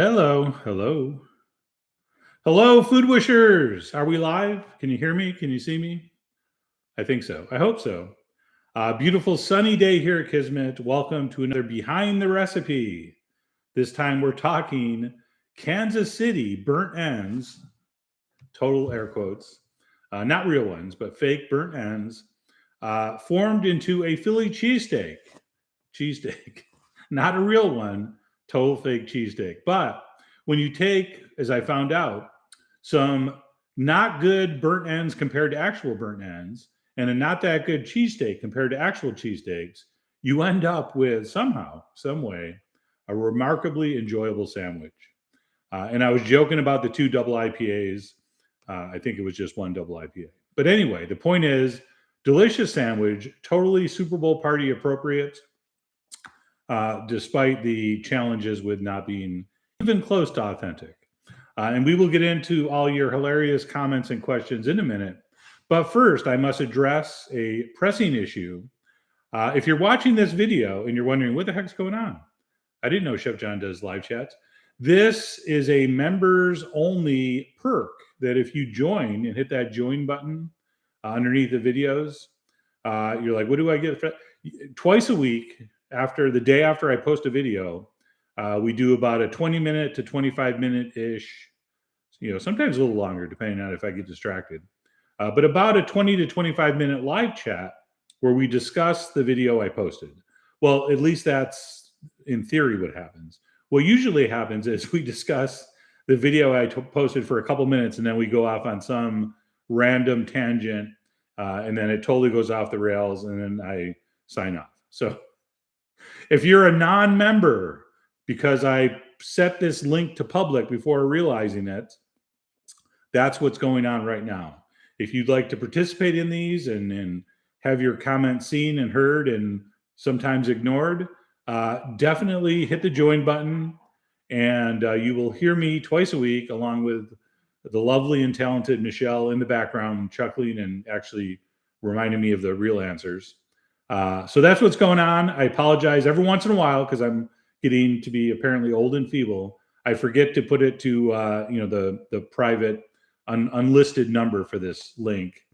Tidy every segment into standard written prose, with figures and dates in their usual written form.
Hello, hello. Hello, food wishers. Are we live? Can you hear me? Can you see me? I think so. I hope so. Beautiful sunny day here at Kismet. Welcome to another Behind the Recipe. This time we're talking Kansas City burnt ends, total air quotes, not real ones, but fake burnt ends, formed into a Philly cheesesteak. Cheesesteak, not a real one, total fake cheesesteak. But when you take, as I found out, some not good burnt ends compared to actual burnt ends, and a not that good cheesesteak compared to actual cheesesteaks, you end up with somehow, some way, a remarkably enjoyable sandwich. And I was joking about the two double IPAs. I think it was just one double IPA. But anyway, the point is, delicious sandwich, totally Super Bowl party appropriate, despite the challenges with not being even close to authentic. And we will get into all your hilarious comments and questions in a minute. But first, I must address a pressing issue. If you're watching this video and you're wondering what the heck's going on, I didn't know Chef John does live chats. This is a members only perk that if you join and hit that join button underneath the videos, you're like, what do I get? Twice a week, after the day after I post a video, we do about a 20-minute to 25-minute ish, sometimes a little longer, depending on if I get distracted. But about a 20 to 25-minute live chat where we discuss the video I posted. Well, at least that's in theory what happens. What usually happens is we discuss the video I posted for a couple minutes, and then we go off on some random tangent, and then it totally goes off the rails, and then I sign off. So if you're a non-member, because I set this link to public before realizing it, that's what's going on right now. If you'd like to participate in these and have your comments seen and heard and sometimes ignored, definitely hit the join button, and you will hear me twice a week along with the lovely and talented Michelle in the background chuckling and actually reminding me of the real answers. So that's what's going on. I apologize every once in a while because I'm getting to be apparently old and feeble. I forget to put it to the private unlisted number for this link.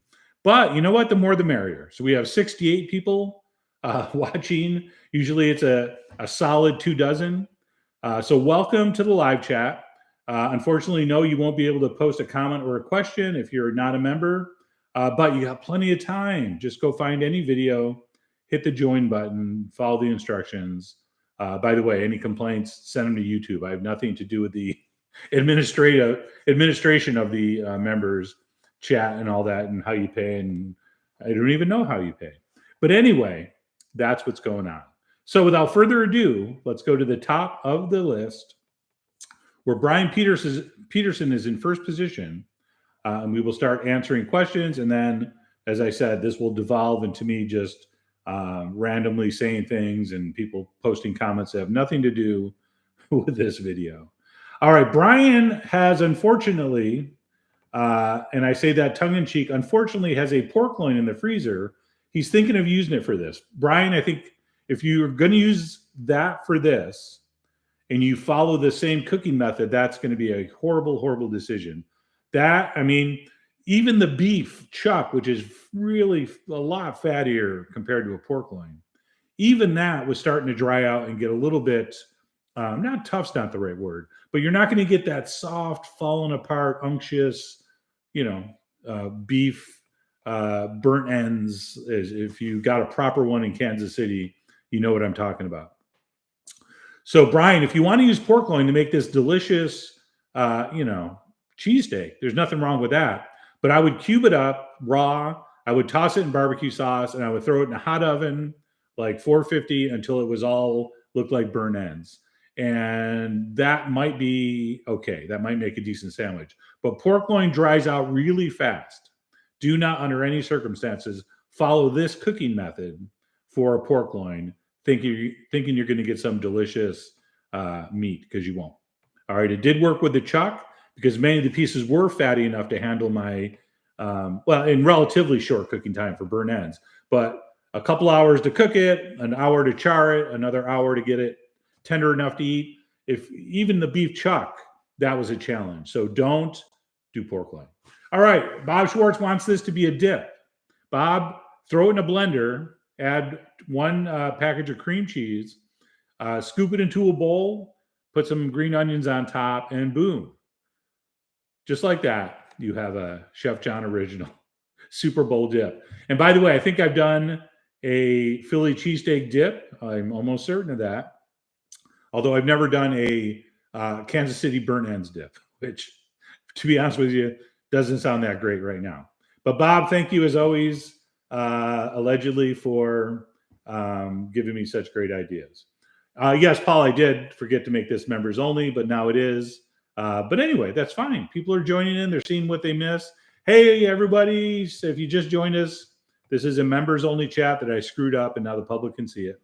But you know what? The more the merrier. So we have 68 people watching. Usually it's a solid 24. So welcome to the live chat. Unfortunately, no, you won't be able to post a comment or a question if you're not a member. But you got plenty of time. Just go find any video, hit the join button, follow the instructions. By the way, any complaints, send them to YouTube. I have nothing to do with the administration of the members chat and all that and how you pay. And I don't even know how you pay. But anyway, that's what's going on. So without further ado, let's go to the top of the list where Brian Peterson is in first position. And we will start answering questions. And then, as I said, this will devolve into me just randomly saying things and people posting comments that have nothing to do with this video. All right, Brian has unfortunately, and I say that tongue-in-cheek, unfortunately has a pork loin in the freezer. He's thinking of using it for this. Brian, I think if you're going to use that for this and you follow the same cooking method, that's going to be a horrible, horrible decision. Even the beef chuck, which is really a lot fattier compared to a pork loin, even that was starting to dry out and get a little bit, not tough's not the right word, but you're not going to get that soft, falling apart, unctuous, beef burnt ends. If you got a proper one in Kansas City, you know what I'm talking about. So, Brian, if you want to use pork loin to make this delicious, cheesesteak, there's nothing wrong with that. But I would cube it up raw. I would toss it in barbecue sauce, and I would throw it in a hot oven, like 450, until it was all looked like burnt ends. And that might be okay. That might make a decent sandwich. But pork loin dries out really fast. Do not, under any circumstances, follow this cooking method for a pork loin, thinking you're going to get some delicious meat, because you won't. All right, it did work with the chuck, because many of the pieces were fatty enough to handle my, in relatively short cooking time for burnt ends. But a couple hours to cook it, an hour to char it, another hour to get it tender enough to eat. if even the beef chuck, that was a challenge. So don't do pork loin. All right, Bob Schwartz wants this to be a dip. Bob, throw it in a blender, add one package of cream cheese, scoop it into a bowl, put some green onions on top, and boom. Just like that, you have a Chef John original Super Bowl dip. And by the way, I think I've done a Philly cheesesteak dip. I'm almost certain of that. Although I've never done a Kansas City burnt ends dip, which, to be honest with you, doesn't sound that great right now. But Bob, thank you as always, allegedly, for giving me such great ideas. Yes, Paul, I did forget to make this members only, but now it is. But anyway, that's fine. People are joining in. They're seeing what they miss. Hey, everybody. So if you just joined us, this is a members only chat that I screwed up and now the public can see it.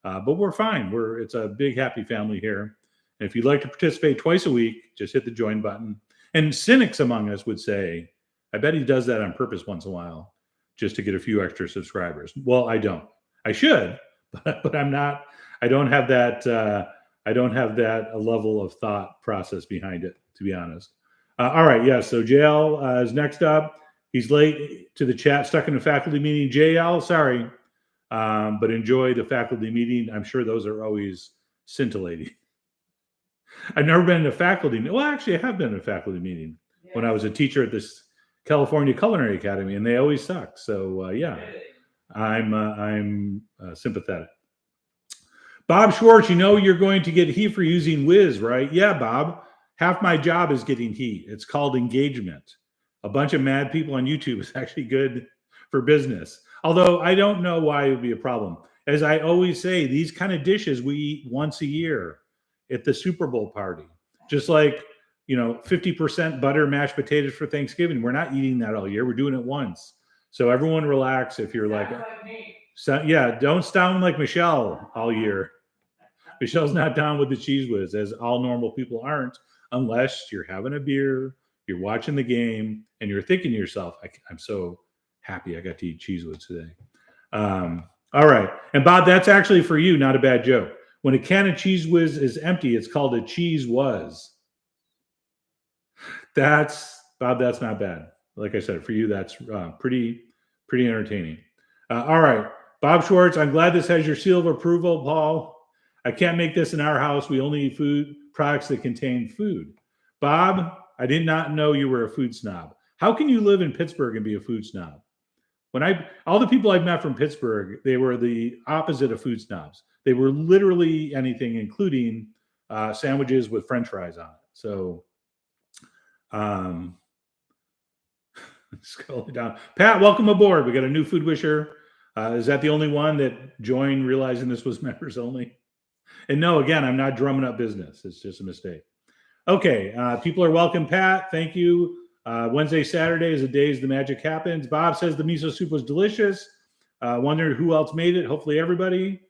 But we're fine. It's a big, happy family here. And if you'd like to participate twice a week, just hit the join button. And cynics among us would say, I bet he does that on purpose once in a while just to get a few extra subscribers. Well, I don't. I should, but I'm not. I don't have that. I don't have that level of thought process behind it, to be honest. All right, yeah. So JL is next up. He's late to the chat, stuck in a faculty meeting. JL, sorry, but enjoy the faculty meeting. I'm sure those are always scintillating. I've never been in a faculty. Well, actually, I have been in a faculty meeting when I was a teacher at this California Culinary Academy, and they always suck. So yeah, I'm sympathetic. Bob Schwartz, you know you're going to get heat for using Wiz, right? Yeah, Bob. Half my job is getting heat. It's called engagement. A bunch of mad people on YouTube is actually good for business. Although I don't know why it would be a problem. As I always say, these kind of dishes we eat once a year at the Super Bowl party. Just like, 50% butter mashed potatoes for Thanksgiving. We're not eating that all year. We're doing it once. So everyone relax if you're like me. So, yeah, don't sound like Michelle all year. Michelle's not down with the Cheese Whiz, as all normal people aren't, unless you're having a beer, you're watching the game, and you're thinking to yourself, I'm so happy I got to eat Cheese Whiz today. All right. And Bob, that's actually for you, not a bad joke. When a can of Cheese Whiz is empty, it's called a Cheese Was. Bob, that's not bad. Like I said, for you, that's pretty entertaining. All right. Bob Schwartz, I'm glad this has your seal of approval, Paul. I can't make this in our house. We only eat food products that contain food. Bob, I did not know you were a food snob. How can you live in Pittsburgh and be a food snob? All the people I've met from Pittsburgh, they were the opposite of food snobs. They were literally anything, including sandwiches with French fries on it. So, scrolling down. Pat, welcome aboard. We got a new food wisher. Is that the only one that joined realizing this was members only? And no, again, I'm not drumming up business. It's just a mistake. Okay, people are welcome. Pat, thank you. Wednesday, Saturday is the days the magic happens. Bob says the miso soup was delicious. Wonder who else made it. Hopefully everybody.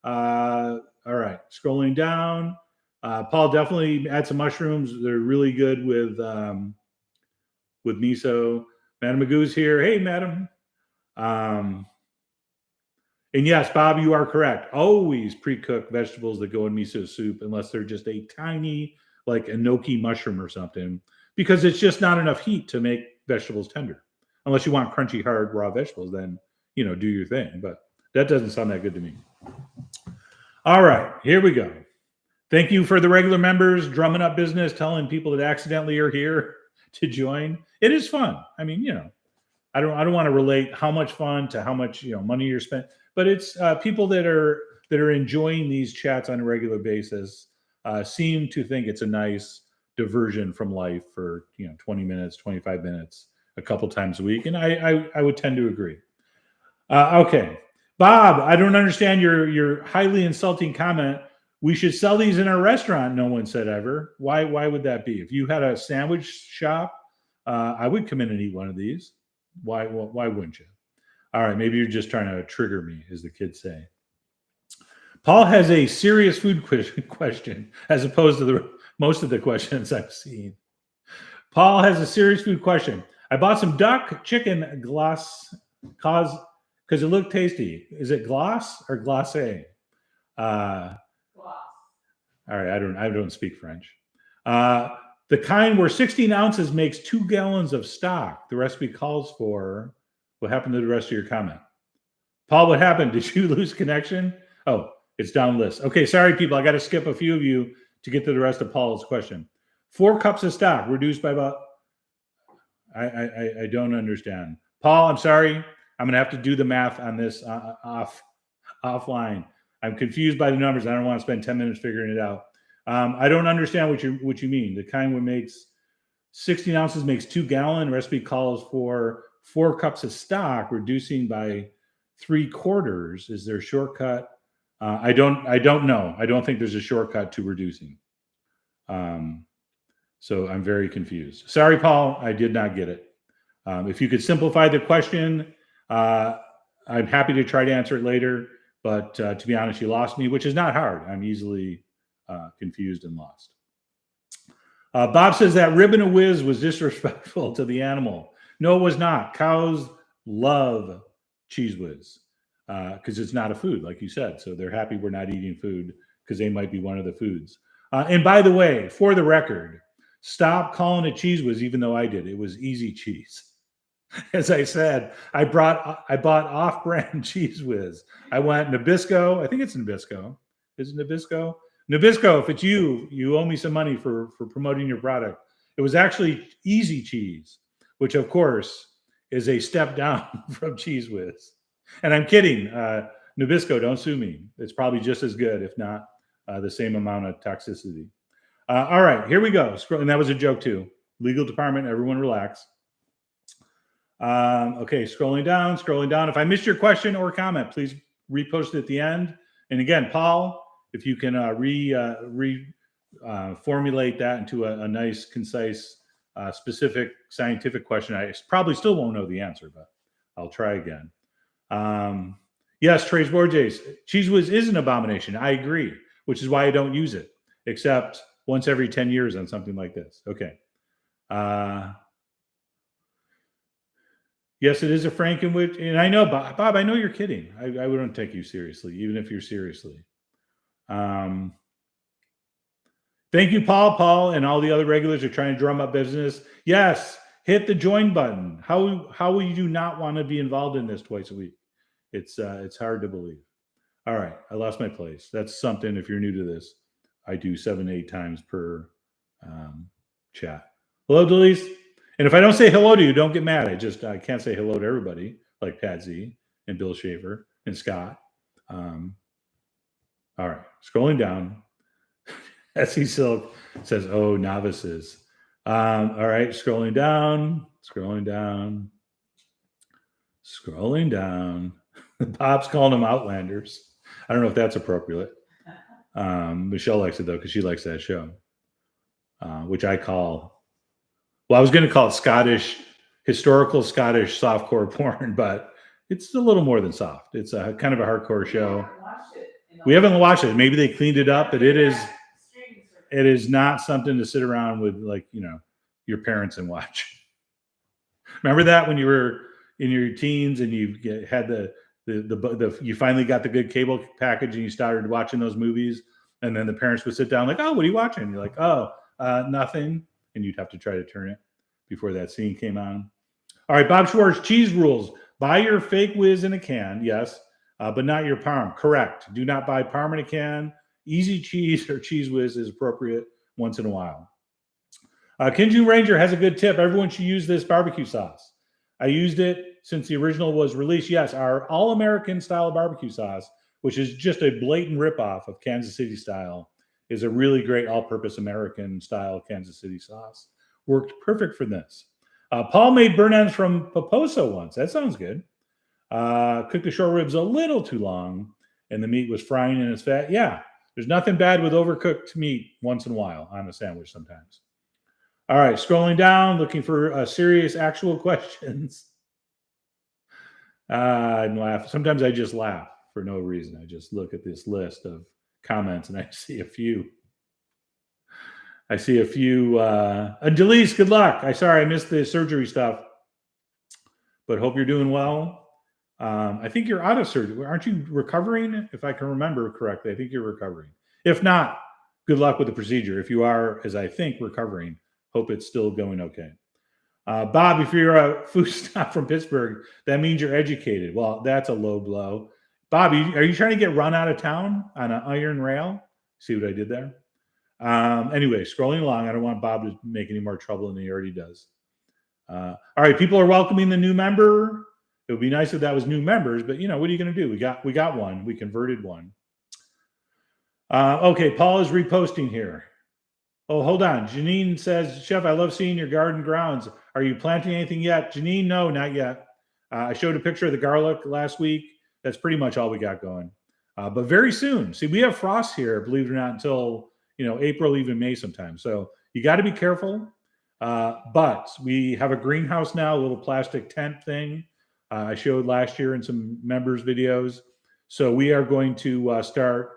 All right, scrolling down. Paul, definitely add some mushrooms. They're really good with miso. Madam Magoo's here. Hey, madam. And yes, Bob, you are correct. Always pre-cook vegetables that go in miso soup, unless they're just a tiny, like enoki mushroom or something, because it's just not enough heat to make vegetables tender. Unless you want crunchy, hard, raw vegetables, then, do your thing. But that doesn't sound that good to me. All right, here we go. Thank you for the regular members drumming up business, telling people that accidentally are here to join. It is fun. I mean, I don't want to relate how much fun to how much money you're spending, but it's people that are enjoying these chats on a regular basis seem to think it's a nice diversion from life for 20 minutes, 25 minutes, a couple times a week, and I would tend to agree. Okay, Bob, I don't understand your highly insulting comment. We should sell these in our restaurant. No one said ever. Why would that be? If you had a sandwich shop, I would come in and eat one of these. Why wouldn't you? All right, maybe you're just trying to trigger me, as the kids say. Paul has a serious food question, as opposed to most of the questions I've seen. Paul has a serious food question. I bought some duck chicken glace because it looked tasty. Is it glace or glacé? Glass. All right, I don't speak French. The kind where 16 ounces makes 2 gallons of stock. The recipe calls for. What happened to the rest of your comment? Paul, what happened? Did you lose connection? Oh, it's down the list. Okay, sorry, people. I got to skip a few of you to get to the rest of Paul's question. 4 cups of stock reduced by about. I don't understand. Paul, I'm sorry. I'm going to have to do the math on this offline. I'm confused by the numbers. I don't want to spend 10 minutes figuring it out. I don't understand what you mean. The kind that makes 16 ounces makes 2 gallon. Recipe calls for 4 cups of stock, reducing by 3/4. Is there a shortcut? I don't know. I don't think there's a shortcut to reducing. So I'm very confused. Sorry, Paul, I did not get it. If you could simplify the question, I'm happy to try to answer it later. But to be honest, you lost me, which is not hard. I'm easily confused and lost. Bob says that ribbon of whiz was disrespectful to the animal. No, it was not. Cows love Cheez Whiz because it's not a food, like you said. So they're happy we're not eating food because they might be one of the foods. And by the way, for the record, stop calling it Cheez Whiz, even though I did. It was Easy Cheese. As I said, I bought off-brand Cheez Whiz. I went Nabisco. I think it's Nabisco. Is it Nabisco? Nabisco, if it's you owe me some money for promoting your product. It was actually Easy Cheese, which of course is a step down from Cheez Whiz. And I'm kidding. Nabisco, don't sue me. It's probably just as good, if not the same amount of toxicity. All right, here we go. And that was a joke too. Legal department, everyone relax. Okay, scrolling down. If I missed your question or comment, please repost it at the end. And again, Paul, if you can formulate that into a nice, concise, specific scientific question, I probably still won't know the answer, but I'll try again. Yes, Trace Borges, Cheez Whiz is an abomination. I agree, which is why I don't use it, except once every 10 years on something like this. Okay. Yes, it is a Frankenwich. And I know, Bob, I know you're kidding. I wouldn't take you seriously, even if you're seriously. Thank you, Paul. Paul and all the other regulars are trying to drum up business. Yes, hit the join button. How will you not want to be involved in this twice a week? It's hard to believe. All right, I lost my place. That's something, if you're new to this, I do 7 to 8 times per chat. Hello, Delise. And if I don't say hello to you, don't get mad. I can't say hello to everybody, like Pat Z and Bill Schaefer and Scott. All right, scrolling down. SE Silk says, oh, novices. All right, scrolling down. Bob's calling them Outlanders. I don't know if that's appropriate. Michelle likes it, though, because she likes that show, which I call, well, I was going to call it historical Scottish softcore porn, but it's a little more than soft. It's a kind of a hardcore show. We haven't watched it. Maybe they cleaned it up, but it is not something to sit around with, like, your parents and watch. Remember that when you were in your teens and you had you finally got the good cable package and you started watching those movies, and then the parents would sit down like, oh, what are you watching? And you're like, oh, nothing. And you'd have to try to turn it before that scene came on. All right, Bob Schwartz, cheese rules. Buy your fake whiz in a can, yes, but not your parm. Correct. Do not buy parm in a can. Easy cheese or Cheez Whiz is appropriate once in a while. Kinju Ranger has a good tip. Everyone should use this barbecue sauce. I used it since the original was released. Yes, our all-American style barbecue sauce, which is just a blatant ripoff of Kansas City style, is a really great all-purpose American style Kansas City sauce. Worked perfect for this. Paul made burnt ends from Poposo once. That sounds good. Cooked the short ribs a little too long, and the meat was frying in its fat. Yeah, there's nothing bad with overcooked meat once in a while on a sandwich sometimes. All right, scrolling down, looking for serious, actual questions. And laugh. Sometimes I just laugh for no reason. I just look at this list of comments and I see a few. Delise, good luck. Sorry I missed the surgery stuff, but hope you're doing well. I think you're out of surgery. Aren't you recovering? If I can remember correctly, I think you're recovering. If not, good luck with the procedure. If you are, as I think, recovering, hope it's still going okay. Bob, if you're a food stop from Pittsburgh, that means you're educated. Well, that's a low blow. Bob, are you trying to get run out of town on an iron rail? See what I did there? Anyway, scrolling along. I don't want Bob to make any more trouble than he already does. All right, people are welcoming the new member. It would be nice if that was new members, but what are you going to do? We got one. We converted one. Okay, Paul is reposting here. Oh, hold on. Janine says, Chef, I love seeing your garden grounds. Are you planting anything yet? Janine, no, not yet. I showed a picture of the garlic last week. That's pretty much all we got going. But very soon. See, we have frost here, believe it or not, until April, even May sometimes. So you got to be careful. But we have a greenhouse now, a little plastic tent thing I showed last year in some members' videos. So we are going to start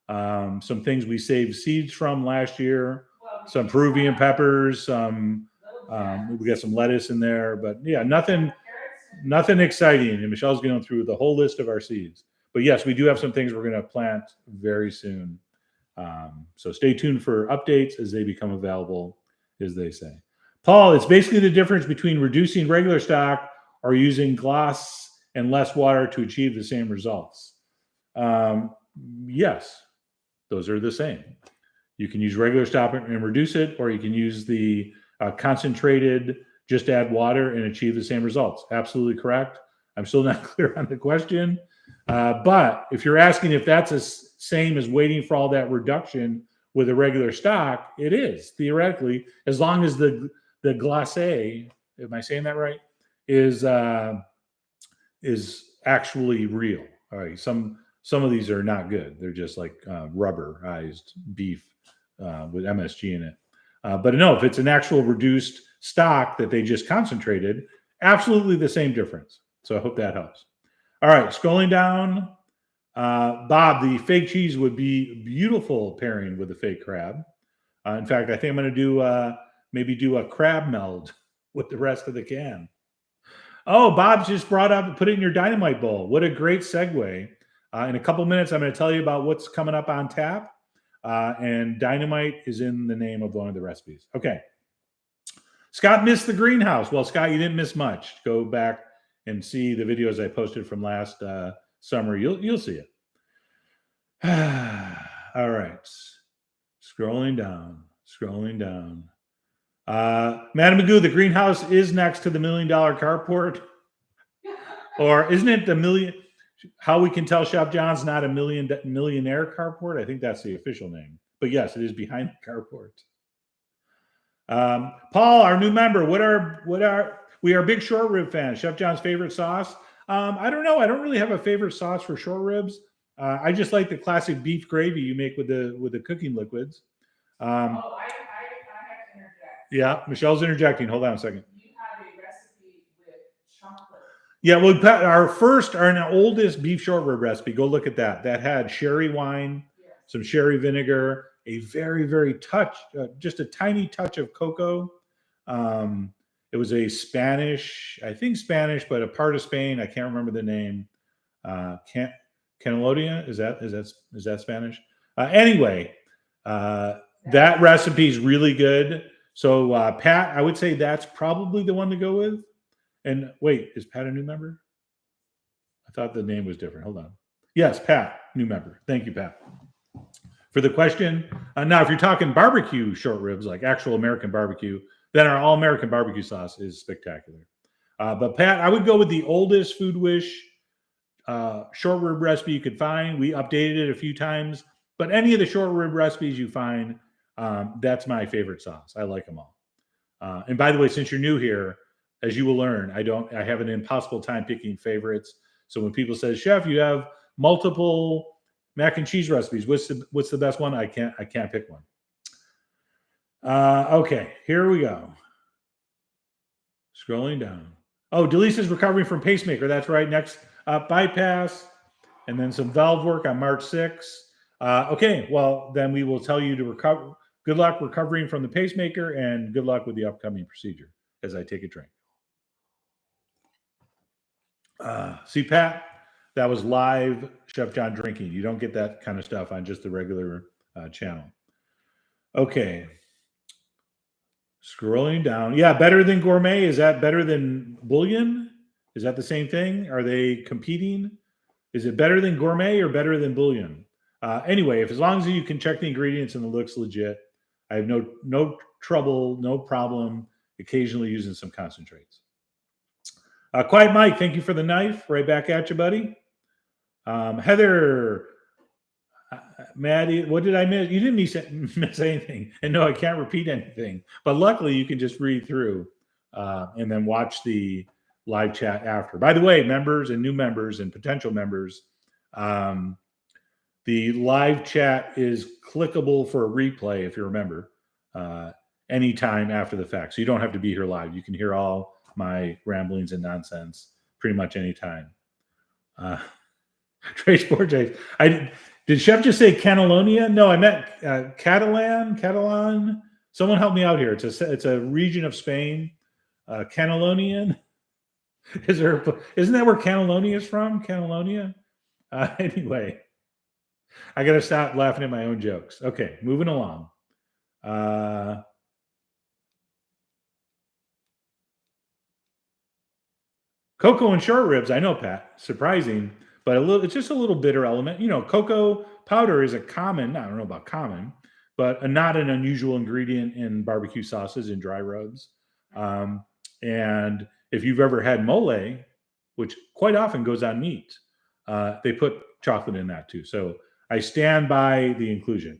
some things we saved seeds from last year. Some Peruvian peppers, we got some lettuce in there, but yeah, nothing exciting. And Michelle's going through the whole list of our seeds. But yes, we do have some things we're going to plant very soon. So stay tuned for updates as they become available, as they say. Paul, it's basically the difference between reducing regular stock or using glass and less water to achieve the same results. Yes, those are the same. You can use regular stock and reduce it, or you can use the concentrated, just add water and achieve the same results. Absolutely correct. I'm still not clear on the question. But if you're asking if that's the same as waiting for all that reduction with a regular stock, it is, theoretically, as long as the glacé, am I saying that right, is actually real. All right, some of these are not good. They're just like rubberized beef with MSG in it. But no, if it's an actual reduced stock that they just concentrated, absolutely the same difference. So I hope that helps. All right, scrolling down. Bob, the fake cheese would be beautiful pairing with the fake crab. In fact, I think I'm going to do maybe do a crab meld with the rest of the can. Oh, Bob just brought up, put it in your dynamite bowl. What a great segue. In a couple minutes, I'm going to tell you about what's coming up on tap. And dynamite is in the name of one of the recipes. Okay. Scott missed the greenhouse. Well, Scott, you didn't miss much. Go back and see the videos I posted from last summer. You'll see it. All right. Scrolling down. Madam Magoo, the greenhouse is next to the $1 million carport. Or isn't it the million? How we can tell Chef John's not a millionaire carport? I think that's the official name. But yes, it is behind the carport. Paul, our new member, we are big short rib fans. Chef John's favorite sauce? I don't know. I don't really have a favorite sauce for short ribs. I just like the classic beef gravy you make with the cooking liquids. I have to interject. Yeah, Michelle's interjecting. Hold on a second. You have a recipe with chocolate. Yeah, well, our oldest beef short rib recipe, go look at that. That had sherry wine, some sherry vinegar, a very, very just a tiny touch of cocoa. It was a Spanish, but a part of Spain. I can't remember the name. Canelonia, is that Spanish? Anyway, that recipe is really good. So Pat, I would say that's probably the one to go with. And wait, is Pat a new member? I thought the name was different. Hold on. Yes, Pat, new member. Thank you, Pat, for the question. Now, if you're talking barbecue short ribs, like actual American barbecue, then our all-American barbecue sauce is spectacular. But Pat, I would go with the oldest Food Wish short rib recipe you could find. We updated it a few times, but any of the short rib recipes you find, that's my favorite sauce. I like them all. And by the way, since you're new here, as you will learn, I have an impossible time picking favorites. So when people say, Chef, you have multiple mac and cheese recipes, what's the best one? I can't pick one. Okay, here we go. Scrolling down. Oh, Delise is recovering from pacemaker. That's right. Next bypass, and then some valve work on March 6th. Okay, well, then we will tell you to recover. Good luck recovering from the pacemaker, and good luck with the upcoming procedure as I take a drink. See, Pat, that was live Chef John drinking. You don't get that kind of stuff on just the regular channel. Okay. Scrolling down. Yeah, better than gourmet. Is that better than bouillon? Is that the same thing? Are they competing? Is it better than gourmet or better than bouillon? Anyway, if as long as you can check the ingredients and it looks legit, I have no trouble, no problem occasionally using some concentrates. Quiet Mike, thank you for the knife. Right back at you, buddy. Heather, Maddie, what did I miss? You didn't miss anything. And no, I can't repeat anything. But luckily, you can just read through and then watch the live chat after. By the way, members and new members and potential members, the live chat is clickable for a replay, if you remember, anytime after the fact. So you don't have to be here live. You can hear all my ramblings and nonsense pretty much anytime. Trace Borges. Did Chef just say Catalonia? No, I meant Catalan. Someone help me out here. It's a region of Spain. Catalonian. Isn't that where Catalonia is from? Catalonia. Anyway, I got to stop laughing at my own jokes. Okay, moving along. Cocoa and short ribs. I know, Pat. Surprising, but it's just a little bitter element. You know, cocoa powder is a common, I don't know about common, but not an unusual ingredient in barbecue sauces and dry rubs. And if you've ever had mole, which quite often goes on meat, they put chocolate in that too. So I stand by the inclusion.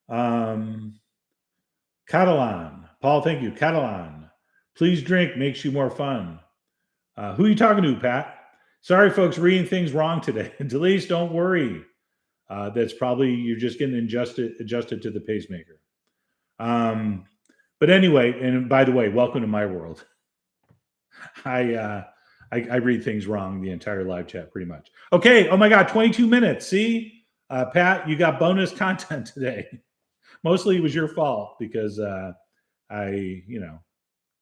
Catalan. Paul, thank you. Catalan. Please drink makes you more fun. Who are you talking to, Pat? Sorry, folks, reading things wrong today. Delise, don't worry. That's probably you're just getting adjusted to the pacemaker. But anyway, and by the way, welcome to my world. I read things wrong the entire live chat pretty much. Okay. Oh my God, 22 minutes. See, Pat, you got bonus content today. Mostly it was your fault because I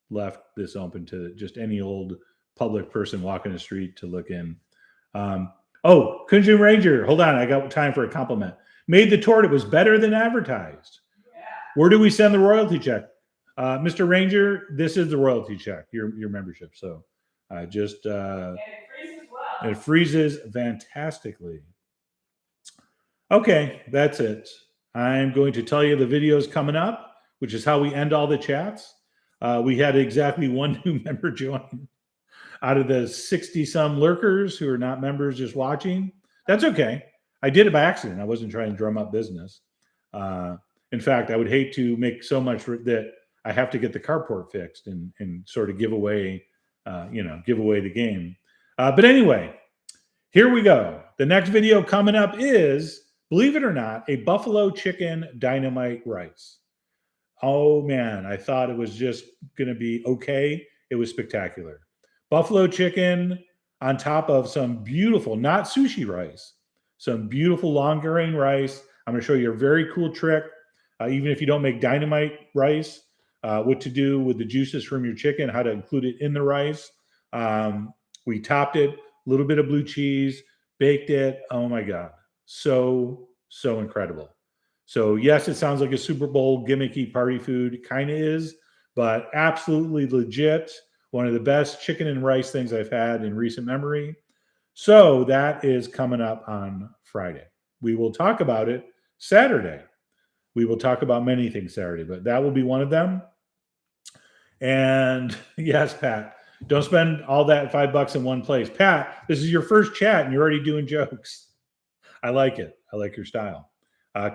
left this open to just any old public person walking the street to look in. Kunjun Ranger, hold on, I got time for a compliment. Made the tort, it was better than advertised. Yeah. Where do we send the royalty check? Mr. Ranger, this is the royalty check, your membership. So just and it freezes well. It freezes fantastically. Okay, that's it. I'm going to tell you the videos coming up, which is how we end all the chats. We had exactly one new member join out of the 60-some lurkers who are not members just watching. That's okay. I did it by accident. I wasn't trying to drum up business. In fact, I would hate to make so much that I have to get the carport fixed and sort of give away the game. But anyway, here we go. The next video coming up is, believe it or not, a buffalo chicken dynamite rice. Oh man, I thought it was just going to be okay. It was spectacular. Buffalo chicken on top of some beautiful, not sushi rice, some beautiful long grain rice. I'm going to show you a very cool trick, even if you don't make dynamite rice, what to do with the juices from your chicken, how to include it in the rice. We topped it, a little bit of blue cheese, baked it. Oh my God. So incredible. So yes, it sounds like a Super Bowl gimmicky party food. It kind of is, but absolutely legit. One of the best chicken and rice things I've had in recent memory. So that is coming up on Friday. We will talk about it Saturday. We will talk about many things Saturday, but that will be one of them. And yes, Pat, don't spend all that $5 in one place. Pat, this is your first chat and you're already doing jokes. I like it. I like your style.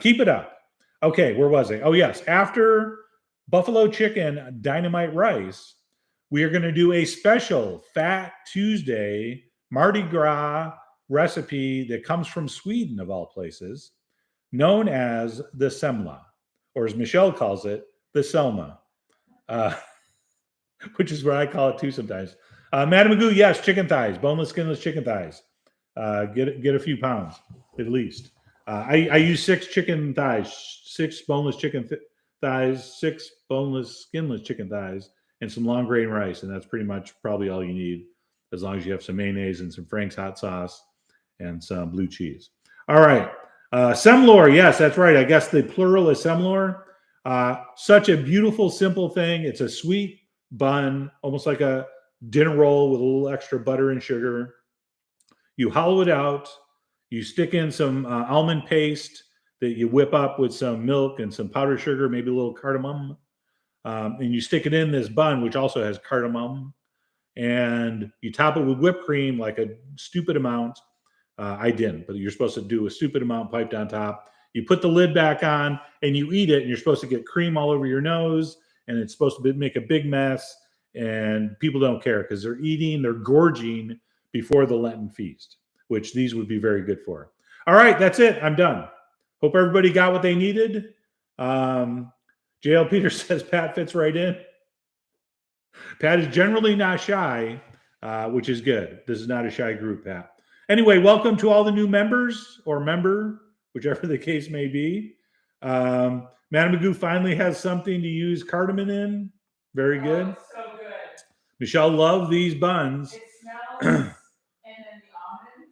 Keep it up. Okay, where was I? Oh, yes. After buffalo chicken dynamite rice, we are going to do a special Fat Tuesday Mardi Gras recipe that comes from Sweden, of all places, known as the semla, or as Michelle calls it, the Selma, which is what I call it too sometimes. Madam Magoo, yes, chicken thighs, boneless, skinless chicken thighs. Get a few pounds at least. I use 6 chicken thighs, 6 boneless chicken thighs, 6 boneless, skinless chicken thighs, and some long grain rice. And that's pretty much probably all you need, as long as you have some mayonnaise and some Frank's hot sauce and some blue cheese. All right. Semlor, yes, that's right. I guess the plural is semlor. Such a beautiful, simple thing. It's a sweet bun, almost like a dinner roll with a little extra butter and sugar. You hollow it out. You stick in some almond paste that you whip up with some milk and some powdered sugar, maybe a little cardamom. And you stick it in this bun, which also has cardamom. And you top it with whipped cream, like a stupid amount. I didn't, but you're supposed to do a stupid amount piped on top. You put the lid back on and you eat it, and you're supposed to get cream all over your nose, and it's supposed to make a big mess. And people don't care because they're gorging before the Lenten feast, which these would be very good for. All right, that's it. I'm done. Hope everybody got what they needed. JL Peter says Pat fits right in. Pat is generally not shy, which is good. This is not a shy group, Pat. Anyway, welcome to all the new members or member, whichever the case may be. Madame Magoo finally has something to use cardamom in. Very good. Oh, so good. Michelle loved these buns. It smells, and then the almond.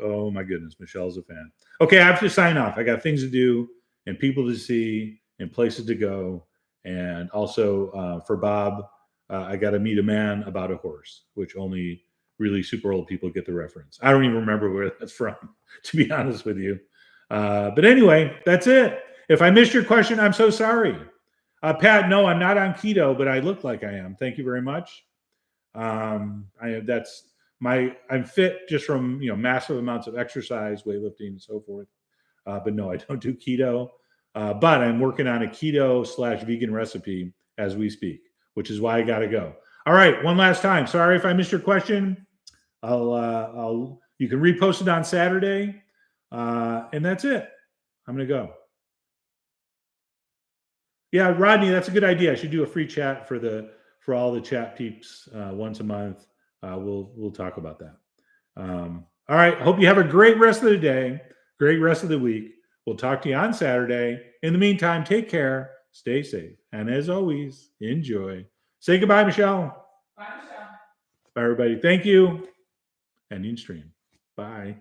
Oh my goodness, Michelle's a fan. Okay, I have to sign off. I got things to do and people to see and places to go. And also for Bob, I got to meet a man about a horse, which only really super old people get the reference. I don't even remember where that's from, to be honest with you. But anyway, that's it. If I missed your question, I'm so sorry. Pat, no, I'm not on keto, but I look like I am. Thank you very much. I'm fit just from massive amounts of exercise, weightlifting, and so forth. But no, I don't do keto. But I'm working on a keto/vegan recipe as we speak, which is why I got to go. All right, one last time. Sorry if I missed your question. You can repost it on Saturday, and that's it. I'm gonna go. Yeah, Rodney, that's a good idea. I should do a free chat for all the chat peeps once a month. We'll talk about that. All right. Hope you have a great rest of the day, great rest of the week. We'll talk to you on Saturday. In the meantime, take care, stay safe, and as always, enjoy. Say goodbye, Michelle. Bye, Michelle. Bye, everybody. Thank you. Ending stream. Bye.